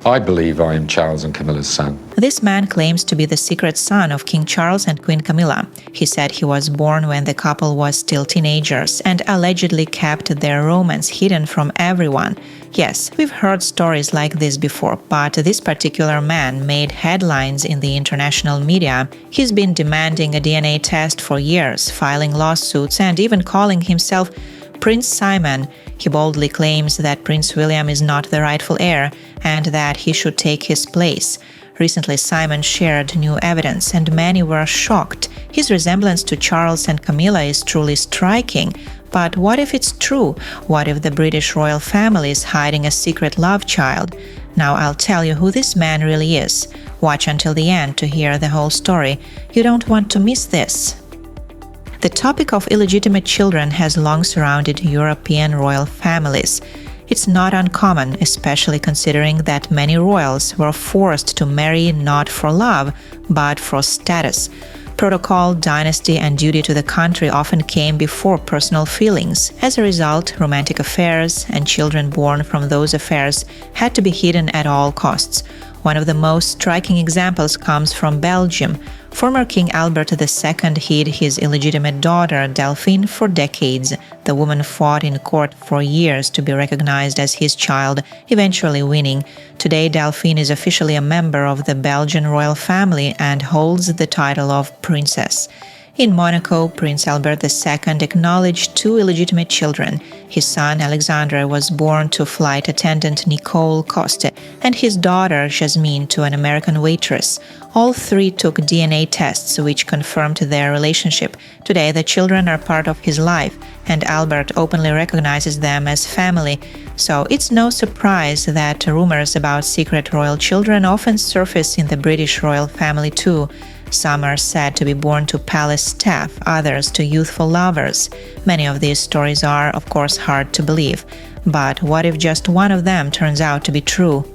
I believe I am Charles and Camilla's son. This man claims to be the secret son of King Charles and Queen Camilla. He said he was born when the couple was still teenagers and allegedly kept their romance hidden from everyone. Yes, we've heard stories like this before, but this particular man made headlines in the international media. He's been demanding a DNA test for years, filing lawsuits, and even calling himself Prince Simon. He boldly claims that Prince William is not the rightful heir and that he should take his place. Recently, Simon shared new evidence, and many were shocked. His resemblance to Charles and Camilla is truly striking. But what if it's true? What if the British royal family is hiding a secret love child? Now I'll tell you who this man really is. Watch until the end to hear the whole story. You don't want to miss this. The topic of illegitimate children has long surrounded European royal families. It's not uncommon, especially considering that many royals were forced to marry not for love, but for status. Protocol, dynasty, and duty to the country often came before personal feelings. As a result, romantic affairs and children born from those affairs had to be hidden at all costs. One of the most striking examples comes from Belgium. Former King Albert II hid his illegitimate daughter, Delphine, for decades. The woman fought in court for years to be recognized as his child, eventually winning. Today, Delphine is officially a member of the Belgian royal family and holds the title of princess. In Monaco, Prince Albert II acknowledged 2 illegitimate children. His son Alexandre was born to flight attendant Nicole Coste, and his daughter Jasmine to an American waitress. All 3 took DNA tests which confirmed their relationship. Today, the children are part of his life, and Albert openly recognizes them as family. So it's no surprise that rumors about secret royal children often surface in the British royal family too. Some are said to be born to palace staff, others to youthful lovers. Many of these stories are, of course, hard to believe. But what if just one of them turns out to be true?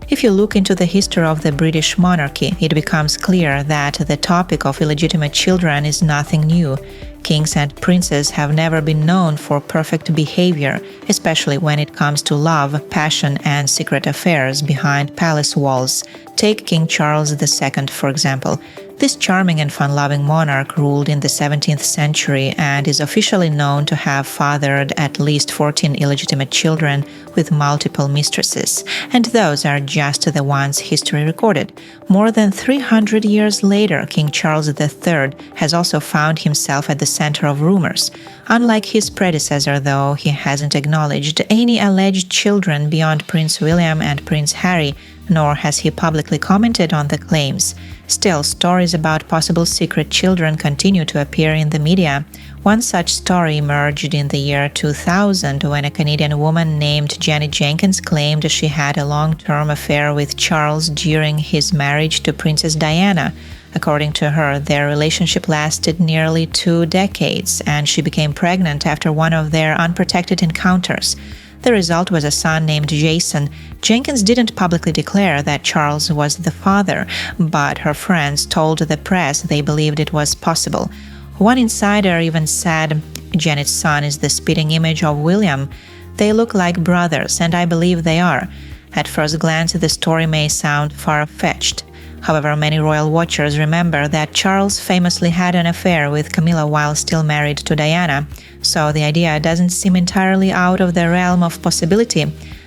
If you look into the history of the British monarchy, it becomes clear that the topic of illegitimate children is nothing new. Kings and princes have never been known for perfect behavior, especially when it comes to love, passion, and secret affairs behind palace walls. Take King Charles II, for example. This charming and fun-loving monarch ruled in the 17th century and is officially known to have fathered at least 14 illegitimate children with multiple mistresses, and those are just the ones history recorded. More than 300 years later, King Charles III has also found himself at the center of rumors. Unlike his predecessor, though, he hasn't acknowledged any alleged children beyond Prince William and Prince Harry, nor has he publicly commented on the claims. Still, stories about possible secret children continue to appear in the media. One such story emerged in the year 2000 when a Canadian woman named Janet Jenkins claimed she had a long-term affair with Charles during his marriage to Princess Diana. According to her, their relationship lasted nearly 2 decades, and she became pregnant after one of their unprotected encounters. The result was a son named Jason. Jenkins didn't publicly declare that Charles was the father, but her friends told the press they believed it was possible. One insider even said, "Janet's son is the spitting image of William. They look like brothers, and I believe they are." At first glance, the story may sound far-fetched. However, many royal watchers remember that Charles famously had an affair with Camilla while still married to Diana, so the idea doesn't seem entirely out of the realm of possibility.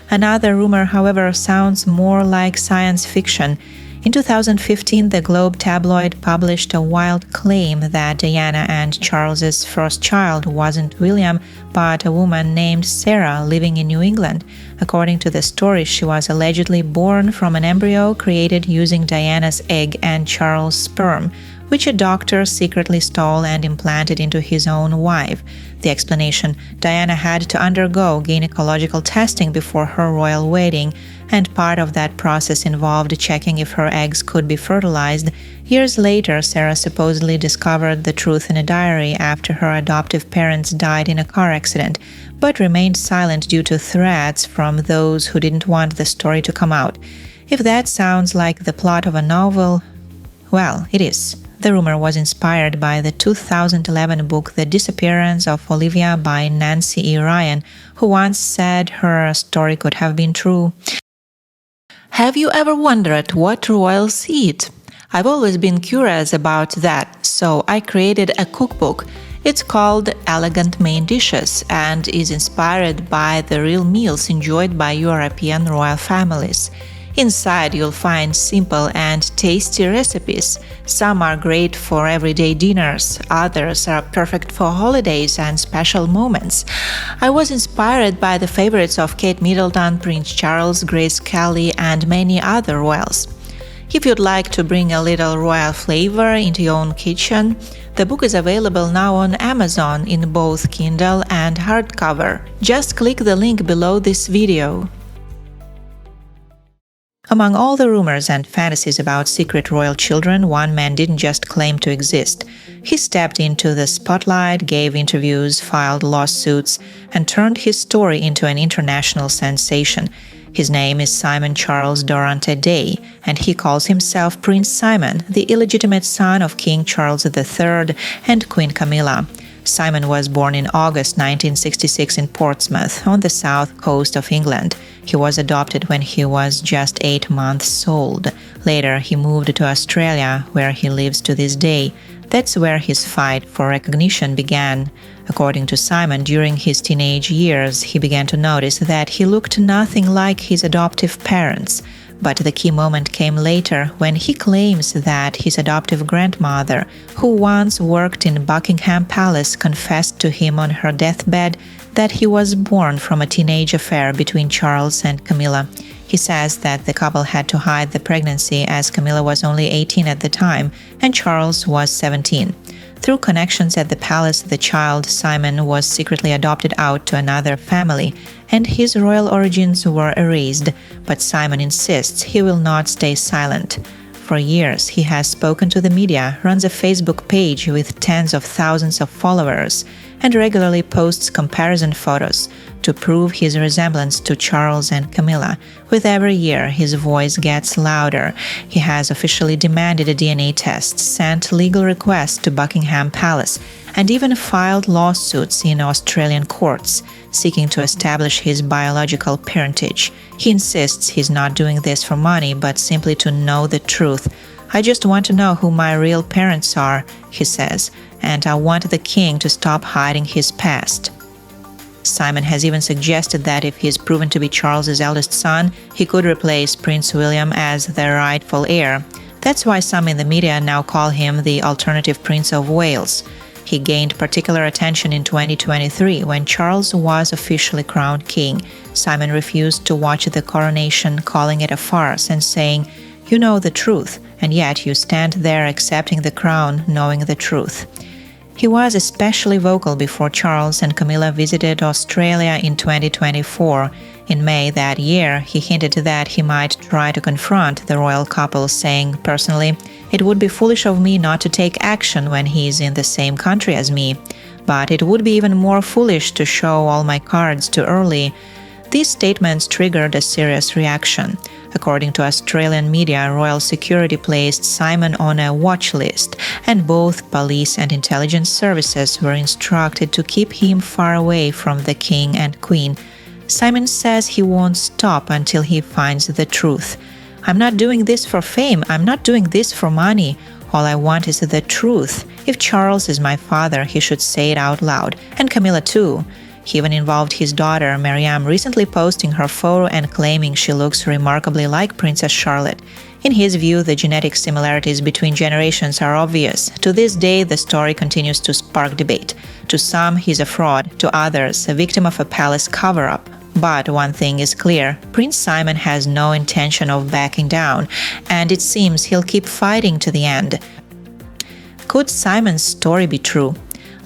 Another rumor, however, sounds more like science fiction. In 2015, the Globe tabloid published a wild claim that Diana and Charles's first child wasn't William, but a woman named Sarah living in New England. According to the story, she was allegedly born from an embryo created using Diana's egg and Charles' sperm, which a doctor secretly stole and implanted into his own wife. The explanation: Diana had to undergo gynecological testing before her royal wedding, and part of that process involved checking if her eggs could be fertilized. Years later, Sarah supposedly discovered the truth in a diary after her adoptive parents died in a car accident, but remained silent due to threats from those who didn't want the story to come out. If that sounds like the plot of a novel, well, it is. The rumor was inspired by the 2011 book The Disappearance of Olivia by Nancy E. Ryan, who once said her story could have been true. Have you ever wondered what royals eat? I've always been curious about that, so I created a cookbook. It's called Elegant Main Dishes and is inspired by the real meals enjoyed by European royal families. Inside, you'll find simple and tasty recipes. Some are great for everyday dinners, others are perfect for holidays and special moments. I was inspired by the favorites of Kate Middleton, Prince Charles, Grace Kelly, and many other royals. If you'd like to bring a little royal flavor into your own kitchen, the book is available now on Amazon in both Kindle and hardcover. Just click the link below this video. Among all the rumors and fantasies about secret royal children, one man didn't just claim to exist. He stepped into the spotlight, gave interviews, filed lawsuits, and turned his story into an international sensation. His name is Simon Charles Dorante Day, and he calls himself Prince Simon, the illegitimate son of King Charles III and Queen Camilla. Simon was born in August 1966 in Portsmouth, on the south coast of England. He was adopted when he was just 8 months old. Later, he moved to Australia, where he lives to this day. That's where his fight for recognition began. According to Simon, during his teenage years, he began to notice that he looked nothing like his adoptive parents. But the key moment came later when he claims that his adoptive grandmother, who once worked in Buckingham Palace, confessed to him on her deathbed that he was born from a teenage affair between Charles and Camilla. He says that the couple had to hide the pregnancy as Camilla was only 18 at the time and Charles was 17. Through connections at the palace, the child, Simon, was secretly adopted out to another family, and his royal origins were erased. But Simon insists he will not stay silent. For years, he has spoken to the media, runs a Facebook page with tens of thousands of followers, and regularly posts comparison photos to prove his resemblance to Charles and Camilla. With every year, his voice gets louder. He has officially demanded a DNA test, sent legal requests to Buckingham Palace, and even filed lawsuits in Australian courts, seeking to establish his biological parentage. He insists he's not doing this for money, but simply to know the truth. "I just want to know who my real parents are," he says, "and I want the king to stop hiding his past." Simon has even suggested that if he is proven to be Charles's eldest son, he could replace Prince William as the rightful heir. That's why some in the media now call him the alternative Prince of Wales. He gained particular attention in 2023 when Charles was officially crowned king. Simon refused to watch the coronation, calling it a farce and saying, "You know the truth, and yet you stand there accepting the crown, knowing the truth." He was especially vocal before Charles and Camilla visited Australia in 2024. In May that year, he hinted that he might try to confront the royal couple, saying, "Personally, it would be foolish of me not to take action when he is in the same country as me. But it would be even more foolish to show all my cards too early." These statements triggered a serious reaction. According to Australian media, royal security placed Simon on a watch list, and both police and intelligence services were instructed to keep him far away from the king and queen. Simon says he won't stop until he finds the truth. "I'm not doing this for fame. I'm not doing this for money. All I want is the truth. If Charles is my father, he should say it out loud. And Camilla too." He even involved his daughter, Mariam, recently posting her photo and claiming she looks remarkably like Princess Charlotte. In his view, the genetic similarities between generations are obvious. To this day, the story continues to spark debate. To some, he's a fraud. To others, a victim of a palace cover-up. But one thing is clear, Prince Simon has no intention of backing down, and it seems he'll keep fighting to the end. Could Simon's story be true?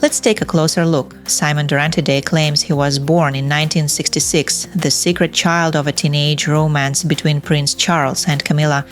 Let's take a closer look. Simon Dorante Day claims he was born in 1966, the secret child of a teenage romance between Prince Charles and Camilla.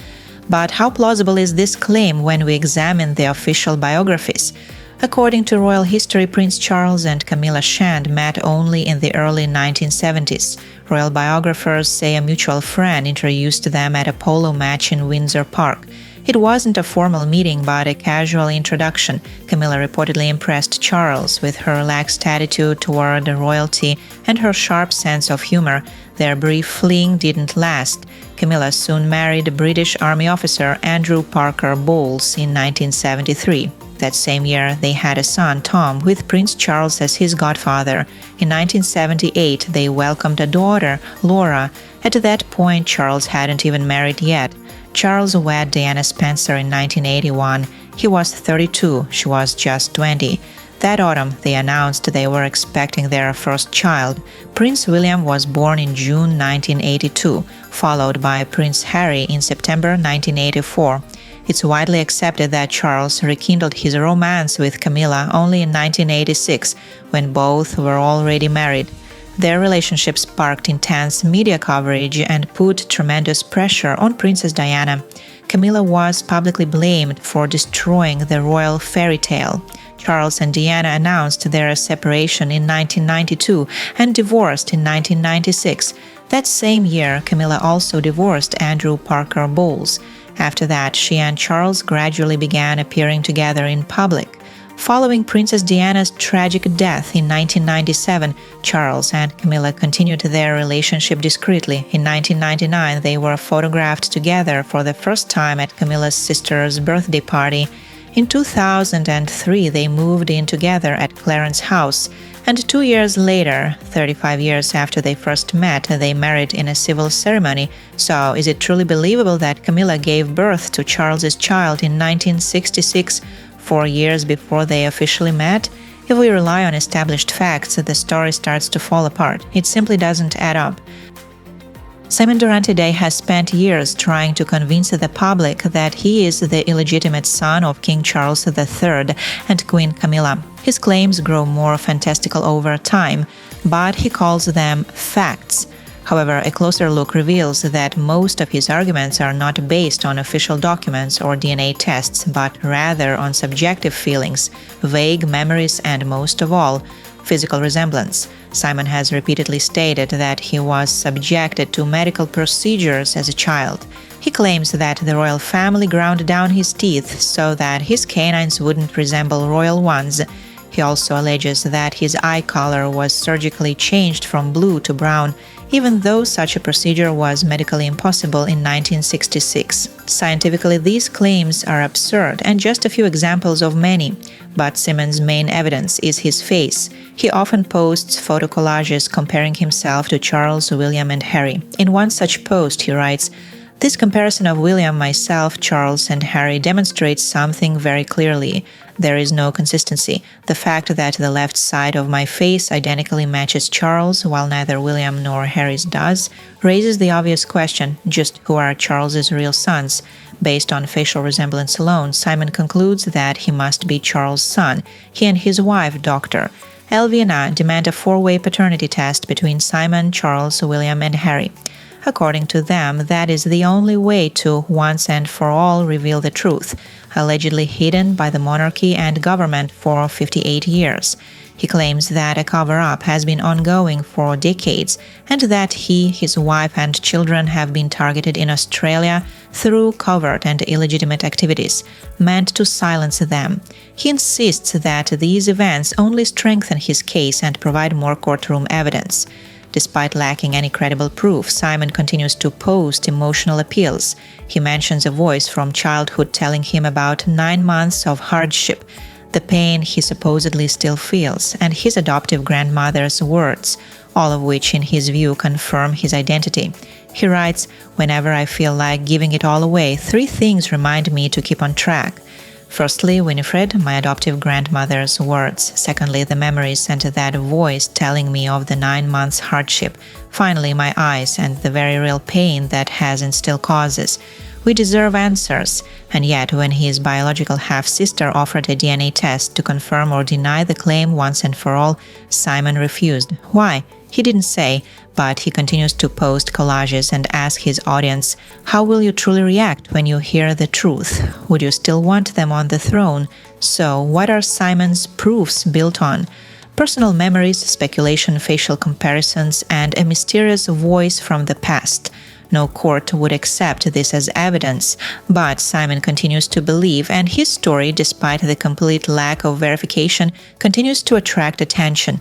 But how plausible is this claim when we examine the official biographies? According to royal history, Prince Charles and Camilla Shand met only in the early 1970s. Royal biographers say a mutual friend introduced them at a polo match in Windsor Park. It wasn't a formal meeting, but a casual introduction. Camilla reportedly impressed Charles with her relaxed attitude toward royalty and her sharp sense of humor. Their brief fling didn't last. Camilla soon married British Army officer Andrew Parker Bowles in 1973. That same year, they had a son, Tom, with Prince Charles as his godfather. In 1978, they welcomed a daughter, Laura. At that point, Charles hadn't even married yet. Charles wed Diana Spencer in 1981. He was 32, she was just 20. That autumn, they announced they were expecting their first child. Prince William was born in June 1982, followed by Prince Harry in September 1984. It's widely accepted that Charles rekindled his romance with Camilla only in 1986, when both were already married. Their relationship sparked intense media coverage and put tremendous pressure on Princess Diana. Camilla was publicly blamed for destroying the royal fairy tale. Charles and Diana announced their separation in 1992 and divorced in 1996. That same year, Camilla also divorced Andrew Parker Bowles. After that, she and Charles gradually began appearing together in public. Following Princess Diana's tragic death in 1997, Charles and Camilla continued their relationship discreetly. In 1999, they were photographed together for the first time at Camilla's sister's birthday party. In 2003, they moved in together at Clarence House, and 2 years later, 35 years after they first met, they married in a civil ceremony. So, is it truly believable that Camilla gave birth to Charles's child in 1966, 4 years before they officially met? If we rely on established facts, the story starts to fall apart. It simply doesn't add up. Simon Durante Day has spent years trying to convince the public that he is the illegitimate son of King Charles III and Queen Camilla. His claims grow more fantastical over time, but he calls them facts. However, a closer look reveals that most of his arguments are not based on official documents or DNA tests, but rather on subjective feelings, vague memories, and most of all, physical resemblance. Simon has repeatedly stated that he was subjected to medical procedures as a child. He claims that the royal family ground down his teeth so that his canines wouldn't resemble royal ones. He also alleges that his eye color was surgically changed from blue to brown, even though such a procedure was medically impossible in 1966. Scientifically, these claims are absurd and just a few examples of many. But Simon's main evidence is his face. He often posts photo collages comparing himself to Charles, William, and Harry. In one such post, he writes, "This comparison of William, myself, Charles, and Harry demonstrates something very clearly. There is no consistency. The fact that the left side of my face identically matches Charles, while neither William nor Harry's does, raises the obvious question, just who are Charles's real sons? Based on facial resemblance alone, Simon concludes that he must be Charles' son. He and his wife, Dr. Elena, demand a 4-way paternity test between Simon, Charles, William, and Harry. According to them, that is the only way to, once and for all, reveal the truth, allegedly hidden by the monarchy and government for 58 years. He claims that a cover-up has been ongoing for decades and that he, his wife, and children have been targeted in Australia through covert and illegitimate activities, meant to silence them. He insists that these events only strengthen his case and provide more courtroom evidence. Despite lacking any credible proof, Simon continues to post emotional appeals. He mentions a voice from childhood telling him about 9 months of hardship, the pain he supposedly still feels, and his adoptive grandmother's words, all of which, in his view, confirm his identity. He writes, "Whenever I feel like giving it all away, 3 things remind me to keep on track. Firstly, Winifred, my adoptive grandmother's words. Secondly, the memories and that voice telling me of the 9 months' hardship. Finally, my eyes and the very real pain that has and still causes. We deserve answers." And yet, when his biological half-sister offered a DNA test to confirm or deny the claim once and for all, Simon refused. Why? He didn't say, but he continues to post collages and ask his audience, "How will you truly react when you hear the truth? Would you still want them on the throne?" So, what are Simon's proofs built on? Personal memories, speculation, facial comparisons, and a mysterious voice from the past. No court would accept this as evidence, but Simon continues to believe, and his story, despite the complete lack of verification, continues to attract attention.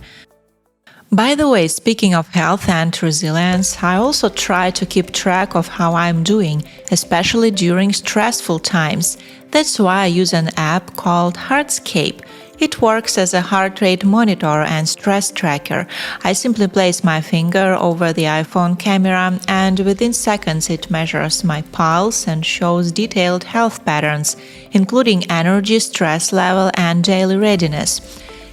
By the way, speaking of health and resilience, I also try to keep track of how I'm doing, especially during stressful times. That's why I use an app called Heartscape. It works as a heart rate monitor and stress tracker. I simply place my finger over the iPhone camera, and within seconds it measures my pulse and shows detailed health patterns, including energy, stress level, and daily readiness.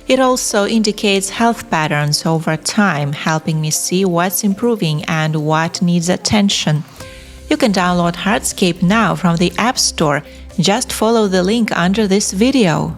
It also indicates health patterns over time, helping me see what's improving and what needs attention. You can download Heartscape now from the App Store. Just follow the link under this video.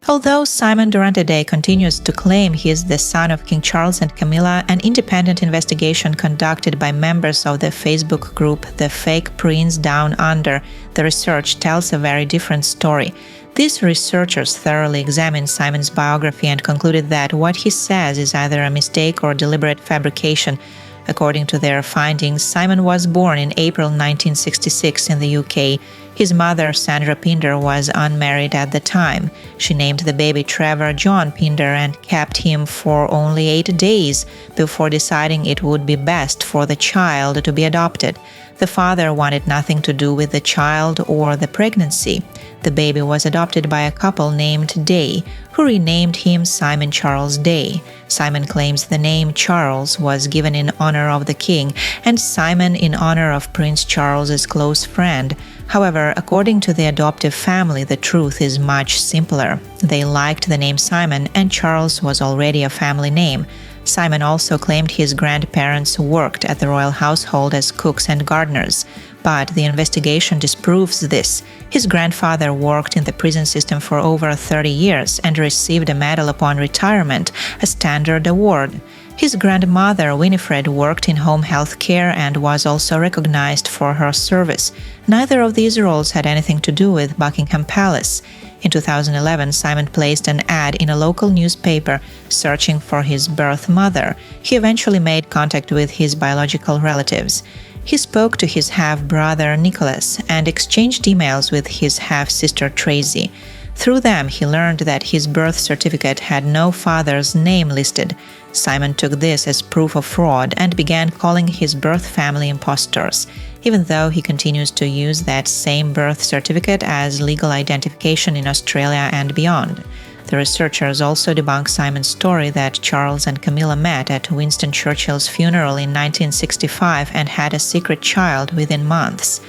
Although Simon Durante continues to claim he is the son of King Charles and Camilla, an independent investigation conducted by members of the Facebook group The Fake Prince Down Under, the research tells a very different story. These researchers thoroughly examined Simon's biography and concluded that what he says is either a mistake or deliberate fabrication. According to their findings, Simon was born in April 1966 in the UK. His mother, Sandra Pinder, was unmarried at the time. She named the baby Trevor John Pinder and kept him for only 8 days before deciding it would be best for the child to be adopted. The father wanted nothing to do with the child or the pregnancy. The baby was adopted by a couple named Day, who renamed him Simon Charles Day. Simon claims the name Charles was given in honor of the king, and Simon in honor of Prince Charles's close friend. However, according to the adoptive family, the truth is much simpler. They liked the name Simon, and Charles was already a family name. Simon also claimed his grandparents worked at the royal household as cooks and gardeners, but the investigation disproves this. His grandfather worked in the prison system for over 30 years and received a medal upon retirement, a standard award. His grandmother, Winifred, worked in home health care and was also recognized for her service. Neither of these roles had anything to do with Buckingham Palace. In 2011, Simon placed an ad in a local newspaper searching for his birth mother. He eventually made contact with his biological relatives. He spoke to his half-brother Nicholas and exchanged emails with his half-sister Tracy. Through them, he learned that his birth certificate had no father's name listed. Simon took this as proof of fraud and began calling his birth family impostors, even though he continues to use that same birth certificate as legal identification in Australia and beyond. The researchers also debunk Simon's story that Charles and Camilla met at Winston Churchill's funeral in 1965 and had a secret child within months.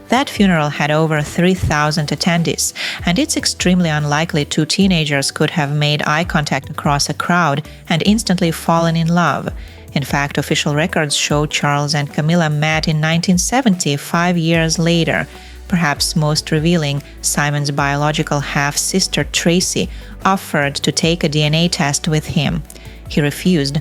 That funeral had over 3,000 attendees, and it's extremely unlikely two teenagers could have made eye contact across a crowd and instantly fallen in love. In fact, official records show Charles and Camilla met in 1970, 5 years later. Perhaps most revealing, Simon's biological half-sister Tracy offered to take a DNA test with him. He refused.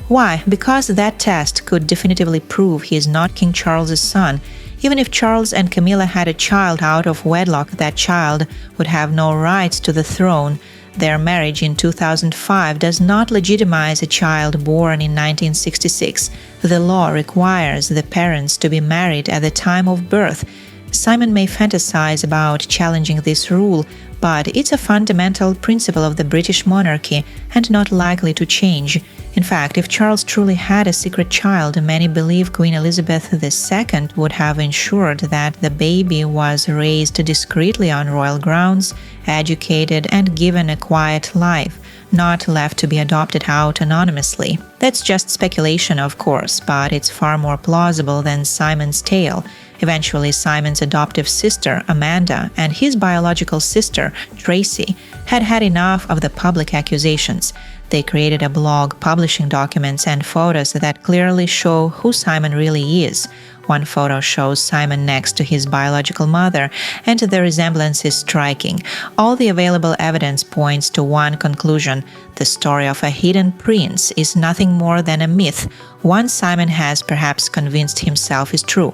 Why? Because that test could definitively prove he is not King Charles's son. Even if Charles and Camilla had a child out of wedlock, that child would have no rights to the throne. Their marriage in 2005 does not legitimize a child born in 1966. The law requires the parents to be married at the time of birth. Simon may fantasize about challenging this rule, but it's a fundamental principle of the British monarchy and not likely to change. In fact, if Charles truly had a secret child, many believe Queen Elizabeth II would have ensured that the baby was raised discreetly on royal grounds, educated, and given a quiet life, not left to be adopted out anonymously. That's just speculation, of course, but it's far more plausible than Simon's tale. Eventually, Simon's adoptive sister, Amanda, and his biological sister, Tracy, had had enough of the public accusations. They created a blog publishing documents and photos that clearly show who Simon really is. One photo shows Simon next to his biological mother, and the resemblance is striking. All the available evidence points to one conclusion: the story of a hidden prince is nothing more than a myth, one Simon has perhaps convinced himself is true.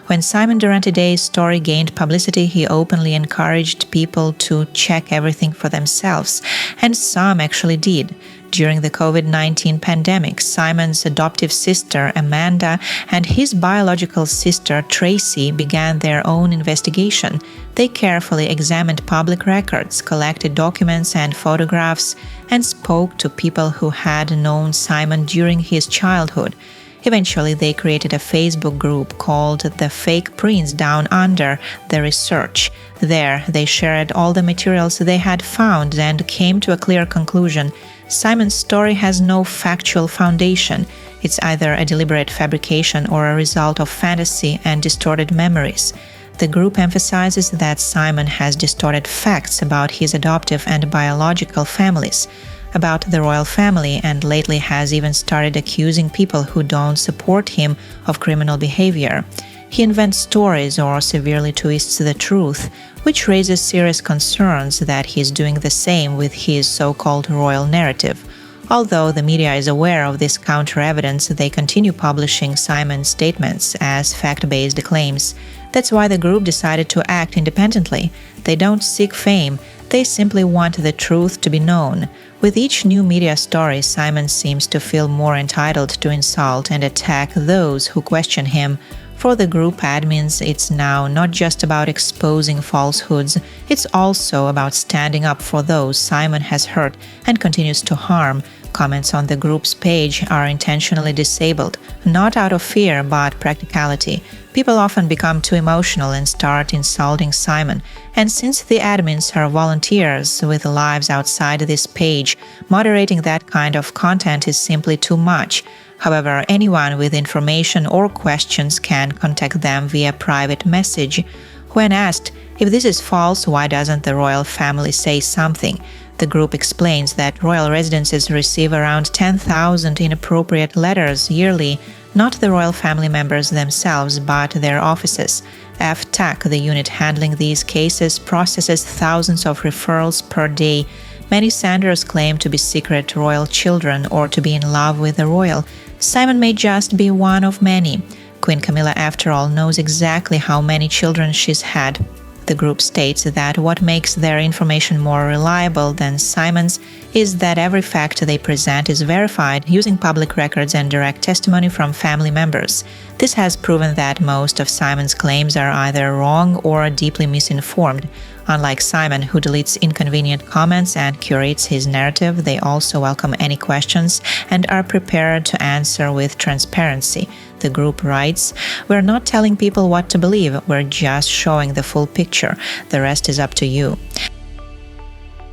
When Simon Durante's story gained publicity, he openly encouraged people to check everything for themselves, and some actually did. During the COVID-19 pandemic, Simon's adoptive sister, Amanda, and his biological sister, Tracy, began their own investigation. They carefully examined public records, collected documents and photographs, and spoke spoke to people who had known Simon during his childhood. Eventually, they created a Facebook group called The Fake Prince Down Under the Research. There, they shared all the materials they had found and came to a clear conclusion. Simon's story has no factual foundation. It's either a deliberate fabrication or a result of fantasy and distorted memories. The group emphasizes that Simon has distorted facts about his adoptive and biological families, about the royal family, and lately has even started accusing people who don't support him of criminal behavior. He invents stories or severely twists the truth, which raises serious concerns that he's doing the same with his so-called royal narrative. Although the media is aware of this counter-evidence, they continue publishing Simon's statements as fact-based claims. That's why the group decided to act independently. They don't seek fame, they simply want the truth to be known. With each new media story, Simon seems to feel more entitled to insult and attack those who question him. For the group admins, it's now not just about exposing falsehoods, it's also about standing up for those Simon has hurt and continues to harm. Comments on the group's page are intentionally disabled, not out of fear but practicality. People often become too emotional and start insulting Simon, and since the admins are volunteers with lives outside this page, moderating that kind of content is simply too much. However, anyone with information or questions can contact them via private message. When asked, if this is false, why doesn't the royal family say something? The group explains that royal residences receive around 10,000 inappropriate letters yearly, not the royal family members themselves, but their offices. FTAC, the unit handling these cases, processes thousands of referrals per day. Many senders claim to be secret royal children or to be in love with the royal. Simon may just be one of many. Queen Camilla, after all, knows exactly how many children she's had. The group states that what makes their information more reliable than Simon's is that every fact they present is verified using public records and direct testimony from family members. This has proven that most of Simon's claims are either wrong or deeply misinformed. Unlike Simon, who deletes inconvenient comments and curates his narrative, they also welcome any questions and are prepared to answer with transparency. The group writes, "We're not telling people what to believe, we're just showing the full picture. The rest is up to you."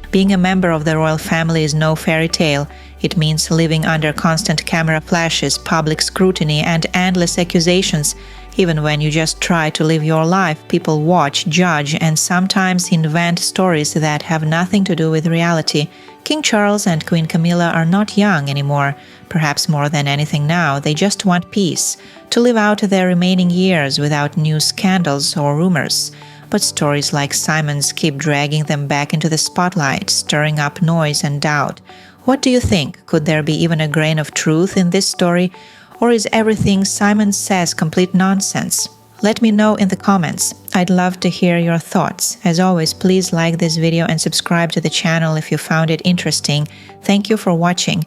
Being a member of the royal family is no fairy tale. It means living under constant camera flashes, public scrutiny, and endless accusations. Even when you just try to live your life, people watch, judge, and sometimes invent stories that have nothing to do with reality. King Charles and Queen Camilla are not young anymore. Perhaps more than anything now, they just want peace, to live out their remaining years without new scandals or rumors. But stories like Simon's keep dragging them back into the spotlight, stirring up noise and doubt. What do you think? Could there be even a grain of truth in this story? Or is everything Simon says complete nonsense? Let me know in the comments. I'd love to hear your thoughts. As always, please like this video and subscribe to the channel if you found it interesting. Thank you for watching.